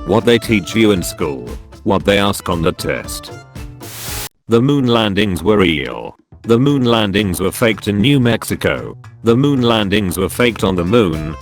What they teach you in school. What they ask on the test. The moon landings were real. The moon landings were faked in New Mexico. The moon landings were faked on the moon.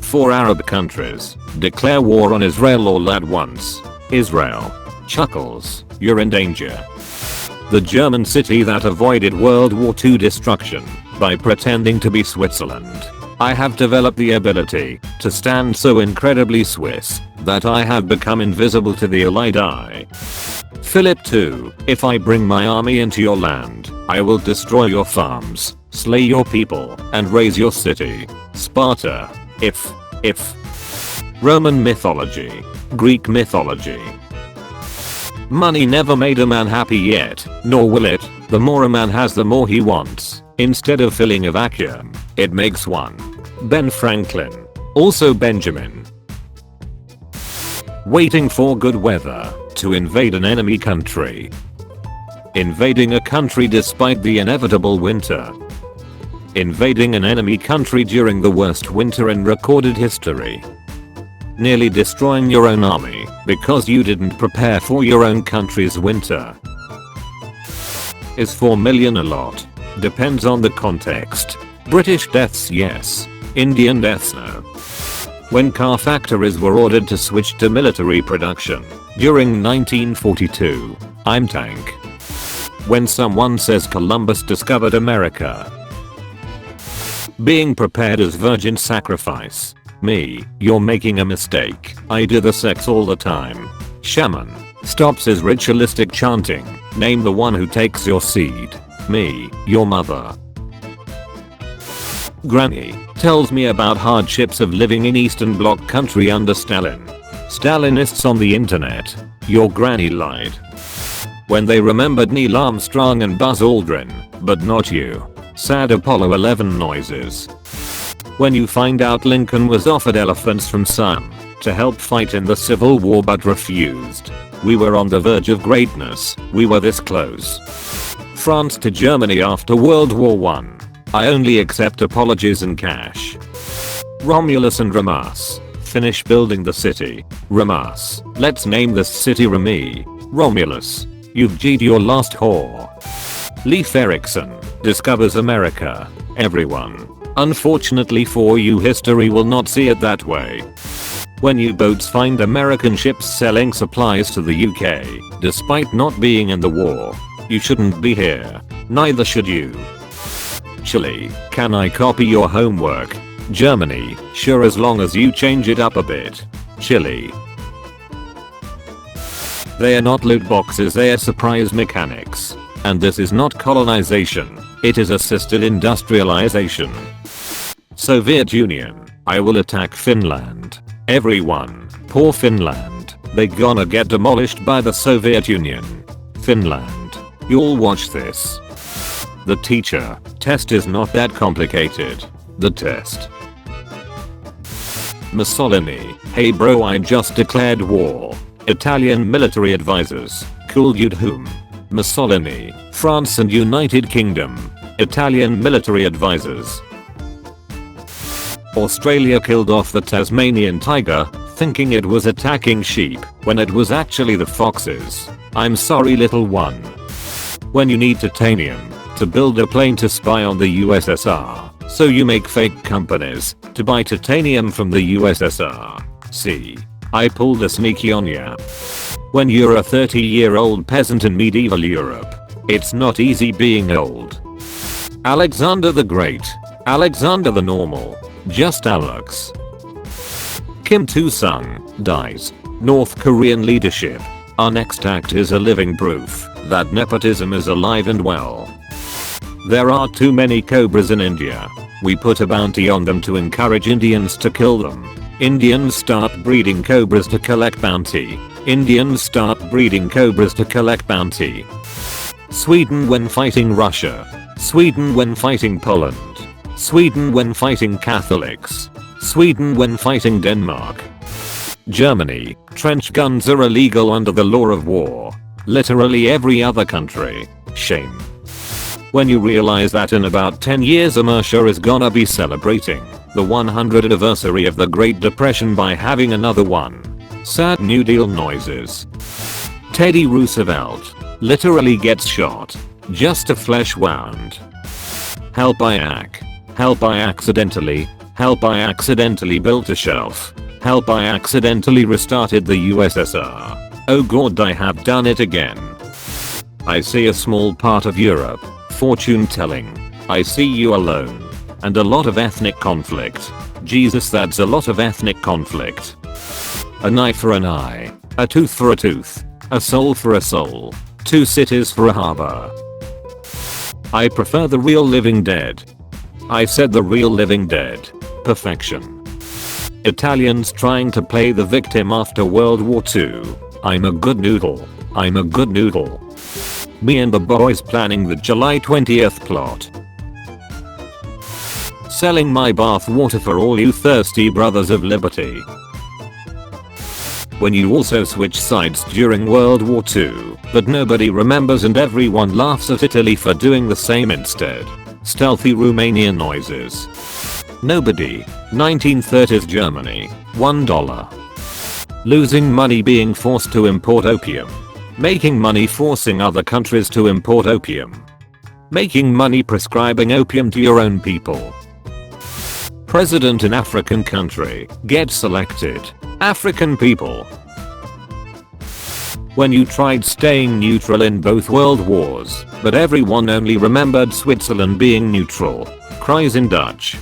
4 Arab countries declare war on Israel all at once. Israel chuckles, you're in danger. The German city that avoided World War II destruction by pretending to be Switzerland. I have developed the ability to stand so incredibly Swiss that I have become invisible to the Allied eye. Philip 2. If I bring my army into your land, I will destroy your farms, slay your people, and raze your city. Sparta. If. Roman mythology. Greek mythology. Money never made a man happy yet, nor will it. The more a man has, the more he wants. Instead of filling a vacuum, it makes one. Ben Franklin. Also Benjamin. Waiting for good weather to invade an enemy country. Invading a country despite the inevitable winter. Invading an enemy country during the worst winter in recorded history. Nearly destroying your own army because you didn't prepare for your own country's winter. Is 4 million a lot? Depends on the context. British deaths yes. Indian deaths no. When car factories were ordered to switch to military production during 1942, I'm tank. When someone says Columbus discovered America. Being prepared is virgin sacrifice. Me, you're making a mistake. I do the sex all the time. Shaman. Stops his ritualistic chanting. Name the one who takes your seed. Me, your mother. Granny tells me about hardships of living in Eastern Bloc country under Stalin. Stalinists on the internet. Your granny lied. When they remembered Neil Armstrong and Buzz Aldrin, but not you. Sad Apollo 11 noises. When you find out Lincoln was offered elephants from Somme to help fight in the Civil War but refused. We were on the verge of greatness. We were this close. France to Germany after World War I. I only accept apologies in cash. Romulus and Remus. Finish building the city. Remus. Let's name this city Remy. Romulus. You've G'd your last whore. Leif Erikson. Discovers America. Everyone. Unfortunately for you, history will not see it that way. When U-boats find American ships selling supplies to the UK, despite not being in the war, you shouldn't be here. Neither should you. Chile. Can I copy your homework? Germany. Sure, as long as you change it up a bit. Chile. They are not loot boxes, they are surprise mechanics. And this is not colonization. It is assisted industrialization. Soviet Union. I will attack Finland. Everyone. Poor Finland. They gonna get demolished by the Soviet Union. Finland. You'll watch this. The teacher. Test is not that complicated. The test. Mussolini. Hey bro, I just declared war. Italian military advisors. Cool dude whom? Mussolini. France and United Kingdom. Italian military advisors. Australia killed off the Tasmanian tiger, thinking it was attacking sheep, when it was actually the foxes. I'm sorry little one. When you need titanium to build a plane to spy on the USSR, so you make fake companies to buy titanium from the USSR. See? I pulled a sneaky on ya. When you're a 30-year-old peasant in medieval Europe, it's not easy being old. Alexander the Great. Alexander the Normal. Just Alex. Kim Il-sung dies. North Korean leadership. Our next act is a living proof that nepotism is alive and well. There are too many cobras in India. We put a bounty on them to encourage Indians to kill them. Indians start breeding cobras to collect bounty. Indians start breeding cobras to collect bounty. Sweden when fighting Russia. Sweden when fighting Poland. Sweden when fighting Catholics. Sweden when fighting Denmark. Germany. Trench guns are illegal under the law of war. Literally every other country. Shame. When you realize that in about 10 years America is gonna be celebrating the 100th anniversary of the Great Depression by having another one. Sad New Deal noises. Teddy Roosevelt literally gets shot. Just a flesh wound. Help I accidentally. Help I accidentally built a shelf. Help I accidentally restarted the USSR. Oh god, I have done it again. I see a small part of Europe. Fortune telling. I see you alone. And a lot of ethnic conflict. Jesus, that's a lot of ethnic conflict. An eye for an eye. A tooth for a tooth. A soul for a soul. Two cities for a harbor. I prefer the real living dead. I said the real living dead. Perfection. Italians trying to play the victim after World War II. I'm a good noodle. I'm a good noodle. Me and the boys planning the July 20th plot. Selling my bath water for all you thirsty brothers of liberty. When you also switch sides during World War II, but nobody remembers and everyone laughs at Italy for doing the same instead. Stealthy Romanian noises. Nobody. 1930s Germany. $1. Losing money being forced to import opium. Making money forcing other countries to import opium. Making money prescribing opium to your own people. President in African country gets selected. African people. When you tried staying neutral in both world wars, but everyone only remembered Switzerland being neutral. Cries in Dutch.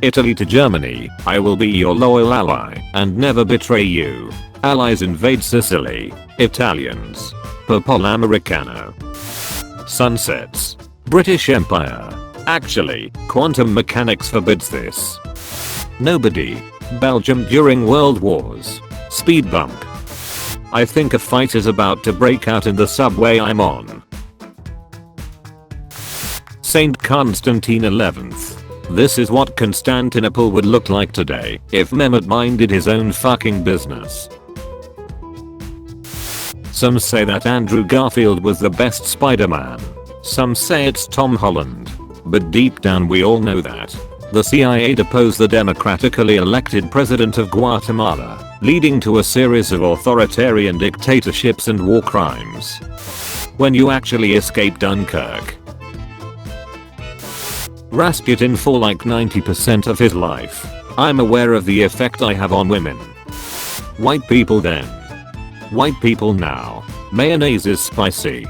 Italy to Germany, I will be your loyal ally and never betray you. Allies invade Sicily. Italians. Popolo Americano. Sunsets. British Empire. Actually, quantum mechanics forbids this. Nobody. Belgium during World Wars. Speed bump. I think a fight is about to break out in the subway I'm on. Saint Constantine 11th. This is what Constantinople would look like today if Mehmet minded his own fucking business. Some say that Andrew Garfield was the best Spider-Man. Some say it's Tom Holland. But deep down we all know that the CIA deposed the democratically elected president of Guatemala, leading to a series of authoritarian dictatorships and war crimes. When you actually escape Dunkirk. Rasputin for like 90% of his life. I'm aware of the effect I have on women. White people then. White people now. Mayonnaise is spicy.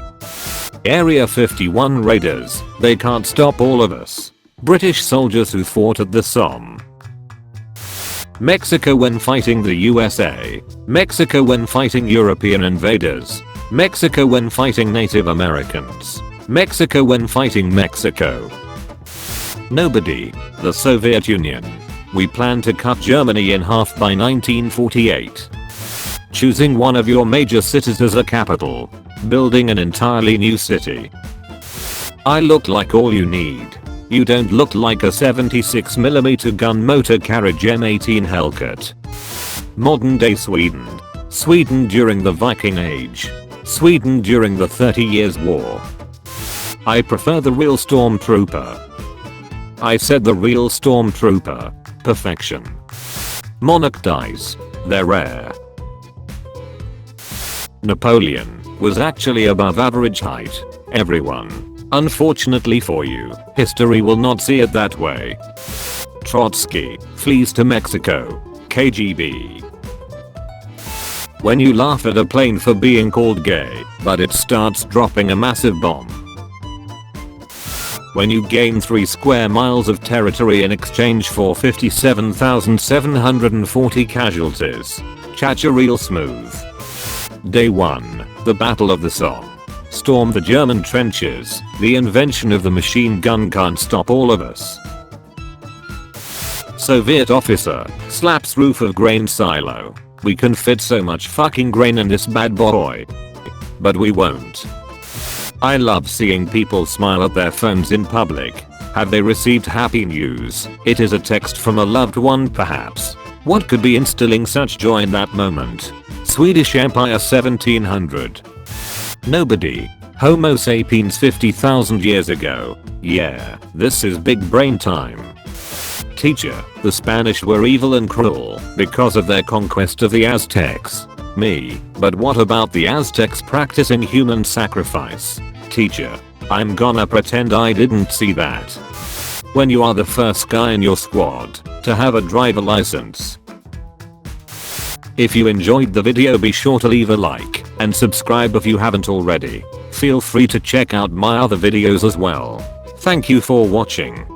Area 51 raiders, they can't stop all of us. British soldiers who fought at the Somme. Mexico when fighting the USA. Mexico when fighting European invaders. Mexico when fighting Native Americans. Mexico when fighting Mexico. Nobody. The Soviet Union. We plan to cut Germany in half by 1948. Choosing one of your major cities as a capital. Building an entirely new city. I look like all you need. You don't look like a 76mm gun motor carriage M18 Hellcat. Modern day Sweden. Sweden during the Viking Age. Sweden during the 30 Years' War. I prefer the real stormtrooper. I said the real stormtrooper. Perfection. Monarch dies. They're rare. Napoleon was actually above average height. Everyone. Unfortunately for you, history will not see it that way. Trotsky flees to Mexico. KGB. When you laugh at a plane for being called gay, but it starts dropping a massive bomb. When you gain 3 square miles of territory in exchange for 57,740 casualties. Chacha real smooth. Day 1. The Battle of the Somme. Storm the German trenches. The invention of the machine gun can't stop all of us. Soviet officer slaps roof of grain silo. We can fit so much fucking grain in this bad boy. But we won't. I love seeing people smile at their phones in public. Have they received happy news? It is a text from a loved one perhaps. What could be instilling such joy in that moment? Swedish Empire 1700. Nobody. Homo sapiens 50,000 years ago. Yeah, this is big brain time. Teacher, the Spanish were evil and cruel because of their conquest of the Aztecs. Me, but what about the Aztecs practicing human sacrifice? Teacher, I'm gonna pretend I didn't see that. When you are the first guy in your squad to have a driver license. If you enjoyed the video, be sure to leave a like and subscribe if you haven't already. Feel free to check out my other videos as well. Thank you for watching.